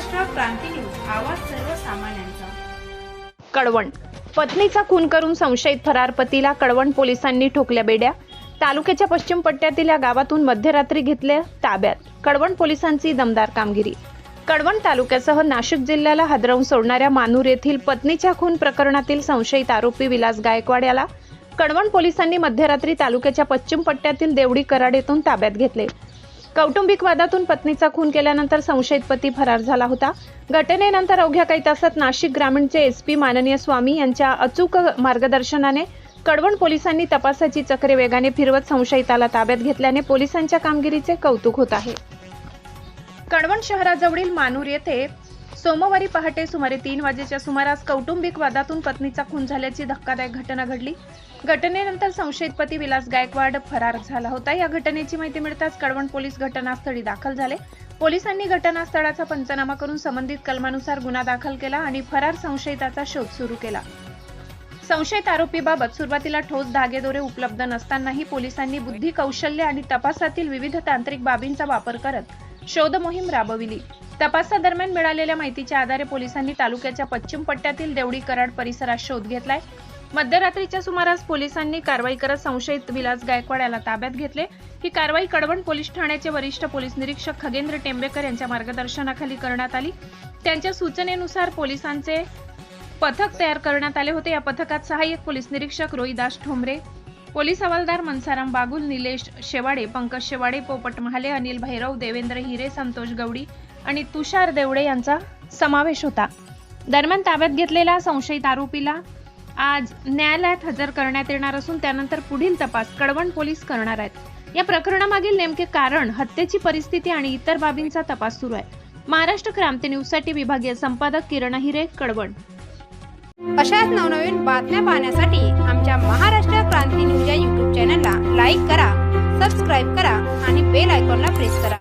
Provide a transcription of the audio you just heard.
महाराष्ट्र क्रांती news, आवाज सर्वसामान्यांचा। कळवण पत्नीचा खून करून संशयित फरार पतीला कळवण पोलिसांनी ठोकल्या बेड्या। तालुक्याच्या पश्चिम पट्ट्यातील या गावातून मध्यरात्री घेतले ताब्यात। कळवण पोलिसांची दमदार कामगिरी। कळवण तालुक्यासह नाशिक जिल्ह्याला हादरवून सोडणाऱ्या मानूर येथील पत्नीच्या खून प्रकरणातील संशयित आरोपी विलास गायकवाड याला कळवण पोलिसांनी मध्यरात्री तालुक्याच्या पश्चिम पट्ट्यातील देवडी कराड येथून ताब्यात घेतले। कौटुंबिक वादातून पत्नीचा खून केल्यानंतर संशयित पती फरार झाला होता। घटनेनंतर अवघ्या काही तासात नाशिक ग्रामीणचे एसपी माननीय स्वामी यांच्या अचूक मार्गदर्शनाने कळवण पोलिसांनी तपासाची चक्रे वेगाने फिरवत संशयिताला ताब्यात घेतल्याने पोलिसांच्या कामगिरीचे कौतुक होत आहे। कळवण शहराजवळील मानूर येथे सोमवारी पहाटे सुमारे 3 वाजेच्या सुमारास कौटुंबिक वादातून पत्नीचा खून झाल्याची धक्कादायक घटना घडली। घटनेनंतर संशयित पती विलास गायकवाड फरार झाला होता। या घटनेची माहिती मिळताच कळवण पोलीस घटनास्थळी दाखल झाले। पोलिसांनी घटनास्थळाचा पंचनामा करून संबंधित कलमानुसार गुन्हा दाखल केला आणि फरार संशयिताचा शोध सुरू केला। संशयित आरोपीबाबत सुरुवातीला ठोस धागेदोरे उपलब्ध नसतानाही पोलिसांनी बुद्धी कौशल्य आणि तपासातील विविध तांत्रिक बाबींचा वापर करत शोध मोहीम राबविली। तपासादरम्यान मिळालेल्या माहितीच्या आधारे पोलिसांनी तालुक्याच्या पश्चिम पट्ट्यातील देवडी कराड परिसरात शोध घेतलाय। मध्यरात्रीच्या सुमारास पोलिसांनी कारवाई करत संशयित विलास गायकवाड याला ताब्यात घेतले। ही कारवाई कळवण पोलीस ठाण्याचे वरिष्ठ पोलीस निरीक्षक खगेंद्र टेंबेकर यांच्या मार्गदर्शनाखाली करण्यात आली। त्यांच्या सूचनेनुसार पोलिसांचे पथक तयार करण्यात आले होते। या पथकात सहाय्यक पोलीस निरीक्षक रोहिदास ठोंबरे, पोलीस हवालदार मनसाराम बागुल, निलेश शेवाडे, पंकज शेवाडे, पोपट महाले, अनिल भैरव, देवेंद्र हिरे, संतोष गवडी आणि तुषार देवडे यांचा समावेश होता। दरम्यान ताब्यात घेतलेल्या संशयित आरोपीला आज न्यायालयात हजर करण्यात येणार असून त्यानंतर पुढील तपास कळवण पोलीस करणार आहेत। या प्रकरणामागील नेमके कारण, हत्येची परिस्थिती आणि इतर बाबींचा तपास सुरू आहे। महाराष्ट्र क्रांती न्यूजसाठी विभागीय संपादक किरण हिरे, कळवण। अशाच नवनवीन बातम्या पाहण्यासाठी आमच्या महाराष्ट्र क्रांती न्यूज या YouTube चॅनलला लाईक करा, सबस्क्राईब करा आणि बेल आयकॉनला प्रेस करा।